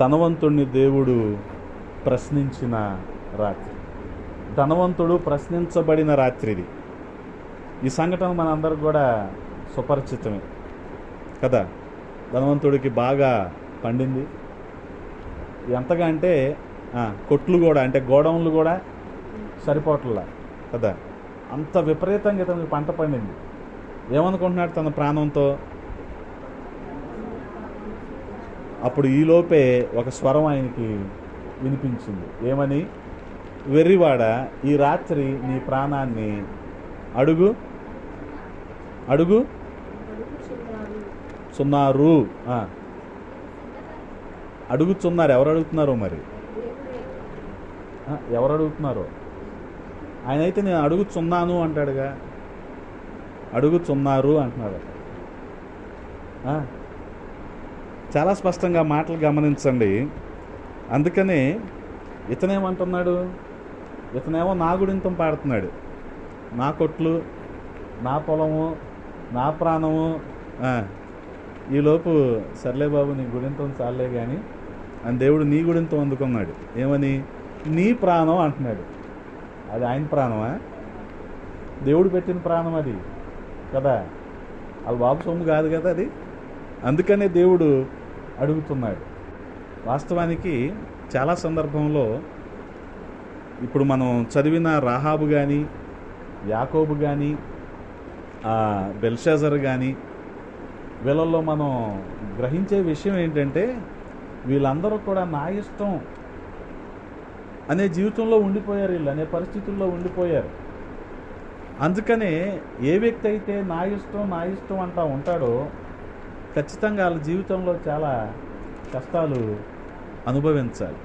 ధనవంతుడిని దేవుడు ప్రశ్నించిన రాత్రి, ధనవంతుడు ప్రశ్నించబడిన రాత్రి ఇది. ఈ సంఘటన మనందరికి కూడా సుపరిచితమే కదా. ధనవంతుడికి బాగా పండింది. ఎంతగా అంటే కొట్లు కూడా, అంటే గోడౌన్లు కూడా సరిపోట్లా కదా. అంత విపరీతంగా ఇతనికి పంట పండింది. ఏమనుకుంటున్నాడు తన ప్రాణంతో? అప్పుడు ఈలోపే ఒక స్వరం ఆయనకి వినిపించింది. ఏమని? వెర్రివాడ, ఈ రాత్రి నీ ప్రాణాన్ని అడుగు చున్నారు. అడుగుచున్నారు. ఎవరు అడుగుతున్నారో మరి? ఎవరు అడుగుతున్నారో? ఆయన అయితే నేను అడుగుచున్నాను అంటాడుగా, అడుగుచున్నారు అంటున్నాడు. చాలా స్పష్టంగా మాటలు గమనించండి. అందుకనే ఇతనేమంటున్నాడు? ఇతనేమో నా గుడింతం పాడుతున్నాడు. నా కొట్లు, నా పొలము, నా ప్రాణము. ఈలోపు సర్లే బాబు నీ గుడింతం చాలే కానీ అని దేవుడు నీ గుడింతం అందుకున్నాడు. ఏమని? నీ ప్రాణం అంటున్నాడు. అది ఆయన ప్రాణమా? దేవుడు పెట్టిన ప్రాణం అది కదా. వాళ్ళ బాబు సొమ్ము కాదు కదా అది. అందుకనే దేవుడు అడుగుతున్నాడు. వాస్తవానికి చాలా సందర్భంలో ఇప్పుడు మనం చదివిన రాహాబు కానీ, యాకోబు కానీ, బెల్షాజర్ కానీ, వీళ్ళల్లో మనం గ్రహించే విషయం ఏంటంటే వీళ్ళందరూ కూడా నా ఇష్టం అనే జీవితంలో ఉండిపోయారు, వీళ్ళు అనే పరిస్థితుల్లో ఉండిపోయారు. అందుకనే ఏ వ్యక్తి అయితే నా ఇష్టం అంటూ ఉంటాడో ఖచ్చితంగా వాళ్ళ జీవితంలో చాలా కష్టాలు అనుభవించాలి.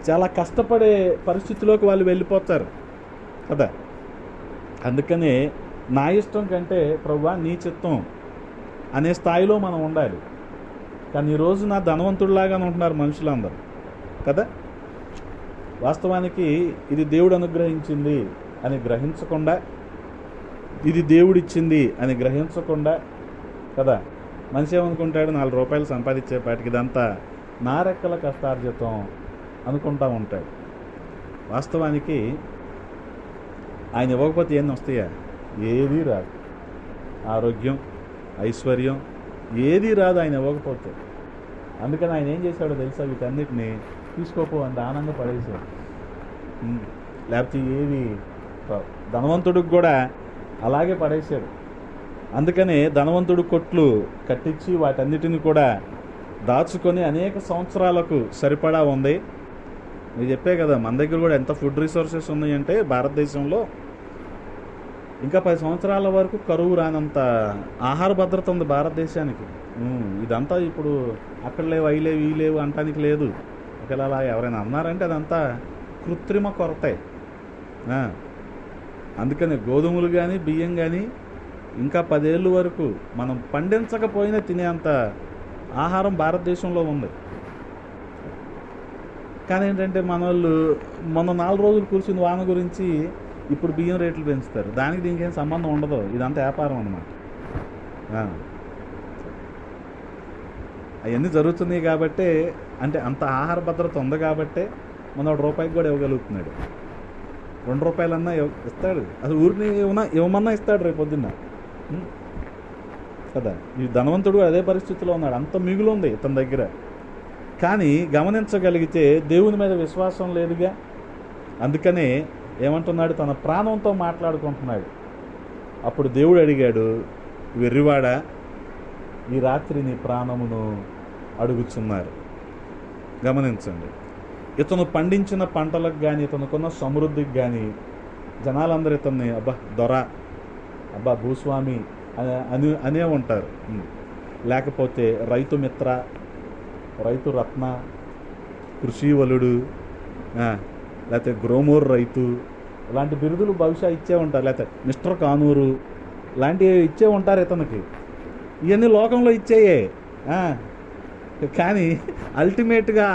చాలా కష్టపడే పరిస్థితిలోకి వాళ్ళు వెళ్ళిపోతారు కదా. అందుకనే నా ఇష్టం కంటే ప్రభువా నీ చిత్తం అనే స్థాయిలో మనం ఉండాలి. కానీ ఈరోజు నా ధనవంతుడిలాగానే ఉంటున్నారు మనుషులందరూ కదా. వాస్తవానికి ఇది దేవుడు అనుగ్రహించింది అని గ్రహించకుండా, ఇది దేవుడిచ్చింది అని గ్రహించకుండా కదా, మనిషి ఏమనుకుంటాడు, 4 రూపాయలు సంపాదించేపాటికి ఇదంతా నా రెక్కల కష్టార్జితం అనుకుంటా ఉంటాడు. వాస్తవానికి ఆయన ఇవ్వకపోతే ఏం వస్తాయా? ఏదీ రాదు. ఆరోగ్యం, ఐశ్వర్యం ఏదీ రాదు ఆయన ఇవ్వకపోతే. అందుకని ఆయన ఏం చేశాడో తెలుసా, వీటన్నిటిని తీసుకోపో అని దానంగా పడేశాడు. లేకపోతే ఏది ధనవంతుడికి కూడా అలాగే పడేశాడు. అందుకనే ధనవంతుడు కొట్లు కట్టించి వాటన్నిటిని కూడా దాచుకొని అనేక సంవత్సరాలకు సరిపడా ఉంది. నేను చెప్పే కదా, మన దగ్గర కూడా ఎంత ఫుడ్ రిసోర్సెస్ ఉన్నాయంటే భారతదేశంలో ఇంకా 10 సంవత్సరాల వరకు కరువు రానంత ఆహార భద్రత ఉంది భారతదేశానికి. ఇదంతా ఇప్పుడు అక్కడ లేవు, అవి లేవు, ఈ లేవు అంటానికి లేదు. ఒకవేళ అలా ఎవరైనా అన్నారంటే అదంతా కృత్రిమ కొరతే. అందుకని గోధుమలు కానీ బియ్యం కానీ ఇంకా 10 ఏళ్ళ వరకు మనం పండించకపోయినా తినేంత ఆహారం భారతదేశంలో ఉంది. కానీ ఏంటంటే మన వాళ్ళు మొన్న 4 రోజులు కూర్చుని వాన గురించి ఇప్పుడు బియ్యం రేట్లు పెంచుతారు. దానికి దీనికి ఏం సంబంధం ఉండదు. ఇదంతా వ్యాపారం అన్నమాట. అవన్నీ జరుగుతున్నాయి కాబట్టే, అంటే అంత ఆహార భద్రత ఉంది కాబట్టే మన ₹1 కూడా ఇవ్వగలుగుతున్నాడు. ₹2 ఇస్తాడు. అసలు ఊరికి ఇవ్వమన్నా ఇస్తాడు రేపు పొద్దున్న కదా. ఈ ధనవంతుడు అదే పరిస్థితిలో ఉన్నాడు. అంత మిగులు ఉంది ఇతని దగ్గర. కానీ గమనించగలిగితే దేవుని మీద విశ్వాసం లేదుగా. అందుకనే ఏమంటున్నాడు, తన ప్రాణంతో మాట్లాడుకుంటున్నాడు. అప్పుడు దేవుడు అడిగాడు, వెర్రివాడా, ఈ రాత్రి నీ ప్రాణమును అడుగుచున్నారు. గమనించండి, ఇతను పండించిన పంటలకు కానీ ఇతనుకున్న సమృద్ధికి కానీ జనాలందరూ ఇతన్ని అబ్బా దొర, అబ్బా భూస్వామి అనే ఉంటారు. లేకపోతే రైతు మిత్ర, రైతు రత్న, కృషివలుడు, లేకపోతే గ్రోమోర్ రైతు, ఇలాంటి బిరుదులు బహుశా ఇచ్చే ఉంటారు. లేకపోతే మిస్టర్ కానూరు లాంటివి ఇచ్చే ఉంటారు ఇతనికి. ఇవన్నీ లోకంలో ఇచ్చేయే. కానీ అల్టిమేట్గా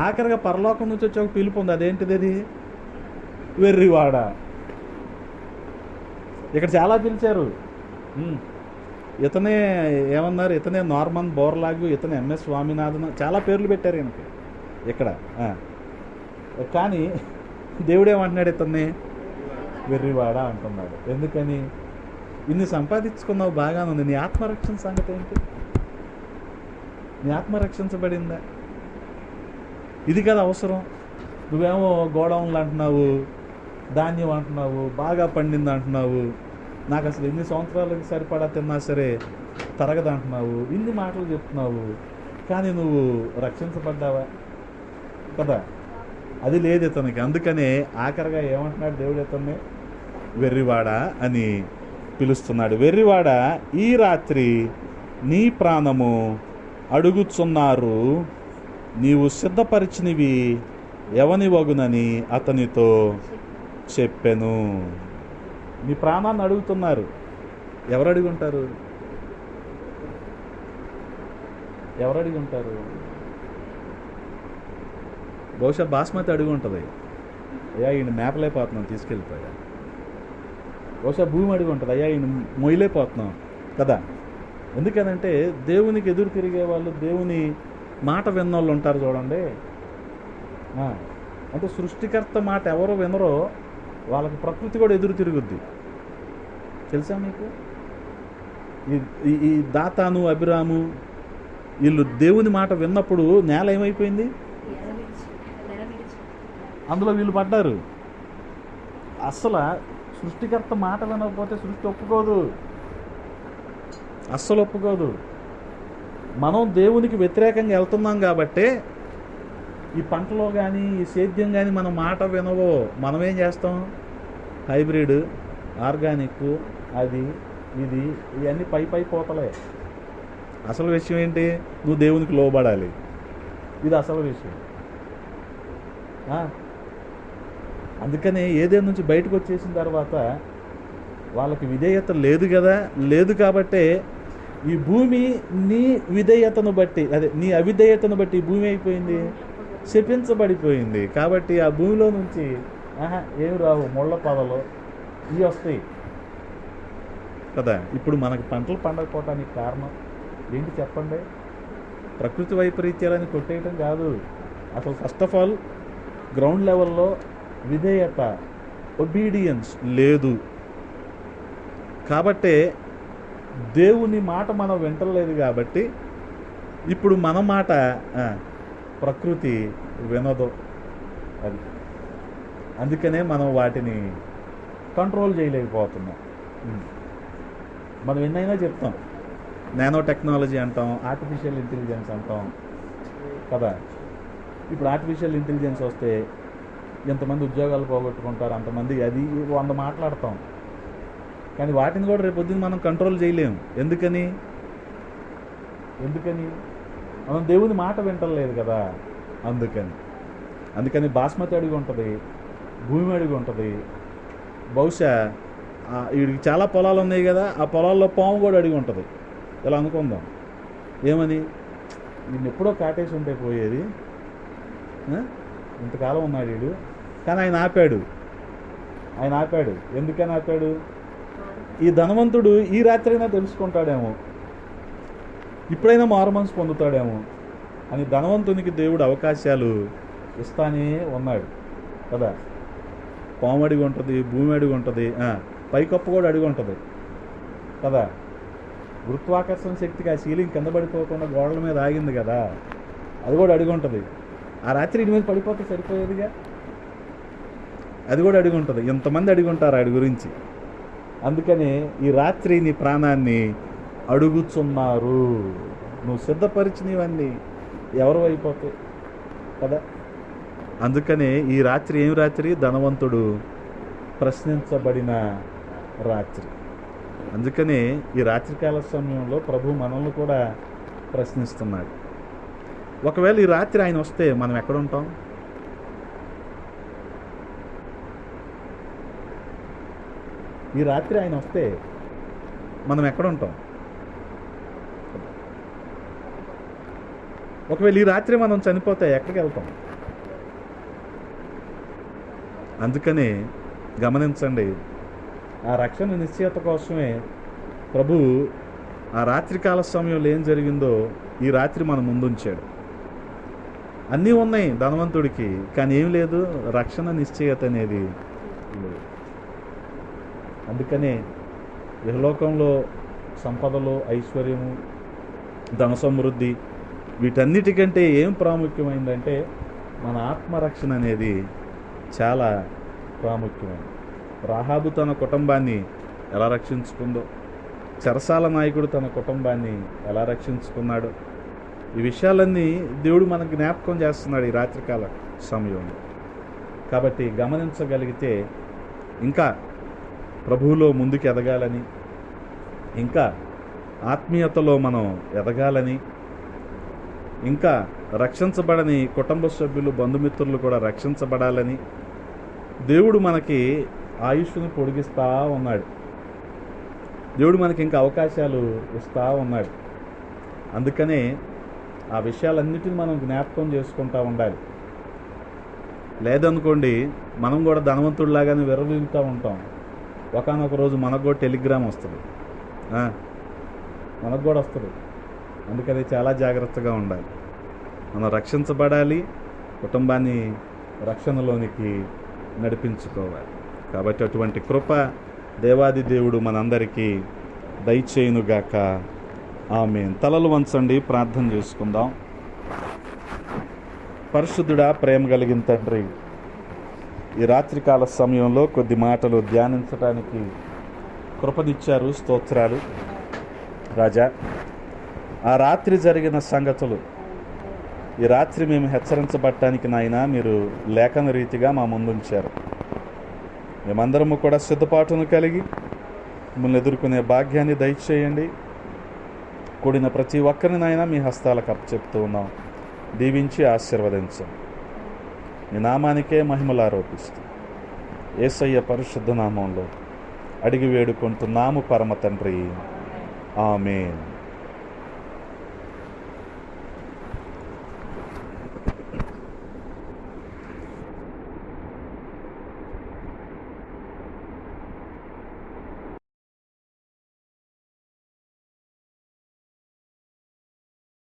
ఆఖరిగా పరలోకం నుంచి వచ్చి ఒక పిలుపు ఉంది. అదేంటిది? అది వెర్రివాడ. ఇక్కడ చాలా పిలిచారు. ఇతనే ఏమన్నారు, ఇతనే నార్మన్ బోర్లాగు, ఇతనే ఎంఎస్ స్వామినాథన్, చాలా పేర్లు పెట్టారు ఈయనకి ఇక్కడ. కానీ దేవుడేమంటున్నాడు, ఇతన్ని వెర్రివాడ అంటున్నాడు. ఎందుకని? ఇన్ని సంపాదించుకున్నావు, బాగానే ఉంది, నీ ఆత్మరక్షణ సంగతి ఏంటి? నీ ఆత్మ రక్షించబడిందా? ఇది కదా అవసరం. నువ్వేమో గోడౌన్లు అంటున్నావు, ధాన్యం అంటున్నావు, బాగా పండింది అంటున్నావు, నాకు అసలు ఎన్ని సంవత్సరాలకి సరిపడా తిన్నా సరే తరగదు అంటున్నావు, ఇన్ని మాటలు చెప్తున్నావు. కానీ నువ్వు రక్షించబడ్డావా కదా? అది లేదు ఇతనికి. అందుకనే ఆఖరిగా ఏమంటున్నాడు దేవుడు, ఇతన్ని వెర్రివాడా అని పిలుస్తున్నాడు. వెర్రివాడా, ఈ రాత్రి నీ ప్రాణము అడుగుచున్నారు, నీవు సిద్ధపరిచినవి ఎవని వగునని అతనితో చెప్పెను. నీ ప్రాణాన్ని అడుగుతున్నారు. ఎవరు అడిగి ఉంటారు? ఎవరు అడిగి ఉంటారు? బహుశా బాస్మతి అడిగి ఉంటుంది. అయ్యా ఈయన మేపలేకపోతున్నాం, తీసుకెళ్ళిపోయా. బహుశా భూమి అడిగి ఉంటుంది, అయ్యా ఈయన మొయ్యలేకపోతున్నాం కదా. ఎందుకనంటే దేవునికి ఎదురు తిరిగే వాళ్ళు, దేవుని మాట విన్నోళ్ళు ఉంటారు చూడండి. అంటే సృష్టికర్త మాట ఎవరు వినరో వాళ్ళకి ప్రకృతి కూడా ఎదురు తిరుగుద్ది. తెలుసా మీకు? ఈ దాతాను, అభిరాము వీళ్ళు దేవుని మాట విన్నప్పుడు నేల ఏమైపోయింది? అందులో వీళ్ళు పడ్డారు. అస్సలు సృష్టికర్త మాట వినకపోతే సృష్టి ఒప్పుకోదు, అస్సలు ఒప్పుకోదు. మనం దేవునికి వ్యతిరేకంగా వెళ్తున్నాం కాబట్టే ఈ పంటలో కానీ ఈ సేద్యం కానీ మనం మాట వినవో మనం ఏం చేస్తాం? హైబ్రిడ్, ఆర్గానిక్, అది ఇది ఇవన్నీ పై పోతలే. అసలు విషయం ఏంటి? నువ్వు దేవునికి లోబడాలి. ఇది అసలు విషయం. అందుకనే ఏదేని నుంచి బయటకు వచ్చేసిన తర్వాత వాళ్ళకి విధేయత లేదు కదా, లేదు కాబట్టే ఈ భూమి నీ విధేయతను బట్టి, అదే నీ అవిధేయతను బట్టి ఈ భూమి అయిపోయింది, శపించబడిపోయింది. కాబట్టి ఆ భూమిలో నుంచి ఏమి రావు, ముళ్ళ పొదలు ఇవి వస్తాయి కదా. ఇప్పుడు మనకి పంటలు పండకపోవటానికి కారణం ఏంటి చెప్పండి? ప్రకృతి వైపరీత్యాలని కొట్టేయటం కాదు. అసలు ఫస్ట్ ఆఫ్ ఆల్ గ్రౌండ్ లెవెల్లో విధేయత, ఒబీడియన్స్ లేదు. కాబట్టే దేవుని మాట మనం వింటలేదు. కాబట్టి ఇప్పుడు మన మాట ప్రకృతి వినదు. అది అందుకనే మనం వాటిని కంట్రోల్ చేయలేకపోతున్నాం. మనం ఎన్నైనా చెప్తాం, నానో టెక్నాలజీ అంటాం, ఆర్టిఫిషియల్ ఇంటెలిజెన్స్ అంటాం కదా. ఇప్పుడు ఆర్టిఫిషియల్ ఇంటెలిజెన్స్ వస్తే ఎంతమంది ఉద్యోగాలు పోగొట్టుకుంటారు, అంతమంది, అది 100 మాట్లాడతాం. కానీ వాటిని కూడా రేపు పొద్దున్న మనం కంట్రోల్ చేయలేము. ఎందుకని మనం దేవుని మాట వింటలేదు కదా. అందుకని బాస్మతి అడిగి ఉంటుంది, భూమి అడిగి ఉంటుంది. బహుశా వీడికి చాలా పొలాలు ఉన్నాయి కదా, ఆ పొలాల్లో పాము కూడా అడిగి ఉంటుంది. ఇలా అనుకుందాం, ఏమని, వీడిని ఎప్పుడో కాటేసి ఉంటే పోయేది, ఇంతకాలం ఉన్నాడు వీడు. కానీ ఆయన ఆపాడు. ఎందుకని ఆపాడు? ఈ ధనవంతుడు ఈ రాత్రైనా తెలుసుకుంటాడేమో, ఇప్పుడైనా మారుమనసు పొందుతాడేమో అని ధనవంతునికి దేవుడు అవకాశాలు ఇస్తానే ఉన్నాడు కదా. పాము అడిగి ఉంటుంది, భూమి అడిగి ఉంటుంది, పైకప్పు కూడా అడిగి ఉంటుంది కదా. గురుత్వాకర్షణ శక్తికి ఆ సీలింగ్ కింద పడిపోకుండా గోడల మీద ఆగింది కదా, అది కూడా అడిగి ఉంటుంది. ఆ రాత్రి ఇంటి మీద పడిపోతే సరిపోయేదిగా, అది కూడా అడిగి ఉంటుంది. ఎంతమంది అడిగి ఉంటారు ఆడి గురించి. అందుకని ఈ రాత్రి నీ ప్రాణాన్ని అడుగుచున్నారు. నువ్వు సిద్ధపరిచినవన్నీ ఎవరు అయిపోతాయి కదా. అందుకనే ఈ రాత్రి ఏమి రాత్రి? ధనవంతుడు ప్రశ్నించబడిన రాత్రి. అందుకనే ఈ రాత్రికాల సమయంలో ప్రభు మనల్ని కూడా ప్రశ్నిస్తున్నాడు. ఒకవేళ ఈ రాత్రి ఆయన వస్తే మనం ఎక్కడ ఉంటాం? ఈ రాత్రి ఆయన వస్తే మనం ఎక్కడ ఉంటాం? ఒకవేళ ఈ రాత్రి మనం చనిపోతే ఎక్కడికి వెళ్తాం? అందుకనే గమనించండి, ఆ రక్షణ నిశ్చయత కోసమే ప్రభు ఆ రాత్రికాల సమయంలో ఏం జరిగిందో ఈ రాత్రి మన ముందుంచాడు. అన్నీ ఉన్నాయి ధనవంతుడికి, కానీ ఏం లేదు, రక్షణ నిశ్చయత అనేది లేదు. అందుకనే ఇహలోకంలో సంపదలు, ఐశ్వర్యము, ధన సమృద్ధి వీటన్నిటికంటే ఏం ప్రాముఖ్యమైందంటే మన ఆత్మరక్షణ అనేది చాలా ప్రాముఖ్యమైనది. రాహాబు తన కుటుంబాన్ని ఎలా రక్షించుకుందో, చెరసాల నాయకుడు తన కుటుంబాన్ని ఎలా రక్షించుకున్నాడో, ఈ విషయాలన్నీ దేవుడు మనకు జ్ఞాపకం చేస్తున్నాడు ఈ రాత్రికాల సమయంలో. కాబట్టి గమనించగలిగితే ఇంకా ప్రభువులో ముందుకు ఎదగాలని, ఇంకా ఆత్మీయతలో మనం ఎదగాలని, ఇంకా రక్షించబడని కుటుంబ సభ్యులు, బంధుమిత్రులు కూడా రక్షించబడాలని దేవుడు మనకి ఆయుష్ను పొడిగిస్తూ ఉన్నాడు. దేవుడు మనకి ఇంకా అవకాశాలు ఇస్తూ ఉన్నాడు. అందుకనే ఆ విషయాలన్నిటిని మనం జ్ఞాపకం చేసుకుంటూ ఉండాలి. లేదనుకోండి మనం కూడా ధనవంతుడిలాగానే విర్రవీగుతూ ఉంటాం. ఒకానొక రోజు మనకు కూడా టెలిగ్రామ్ వస్తుంది, మనకు కూడా వస్తుంది. అందుకని చాలా జాగ్రత్తగా ఉండాలి. మనం రక్షించబడాలి, కుటుంబాన్ని రక్షణలోనికి నడిపించుకోవాలి. కాబట్టి అటువంటి కృప దేవాది దేవుడు మనందరికీ దయచేయునుగాక. ఆమేన్. తలలు వంచండి, ప్రార్థన చేసుకుందాం. పరిశుద్ధుడా, ప్రేమ కలిగిన తండ్రి, ఈ రాత్రికాల సమయంలో కొద్ది మాటలు ధ్యానించడానికి కృపనిచ్చారు. స్తోత్రాలు రాజా. ఆ రాత్రి జరిగిన సంగతులు ఈ రాత్రి మేము హెచ్చరించబడటానికి నాయన మీరు లేఖన రీతిగా మా ముందుంచారు. మేమందరము కూడా సిద్ధపాటును కలిగి మిమ్మల్ని ఎదుర్కొనే భాగ్యాన్ని దయచేయండి. కూడిన ప్రతి ఒక్కరిని నాయన మీ హస్తాలకు అప్పచెప్తూ ఉన్నాం. దీవించి ఆశీర్వదించండి. నీ నామానికే మహిమలు ఆరోపిస్తూ యేసయ్య పరిశుద్ధ నామంలో అడిగి వేడుకుంటున్నాము పరమ తండ్రి. ఆమేన్.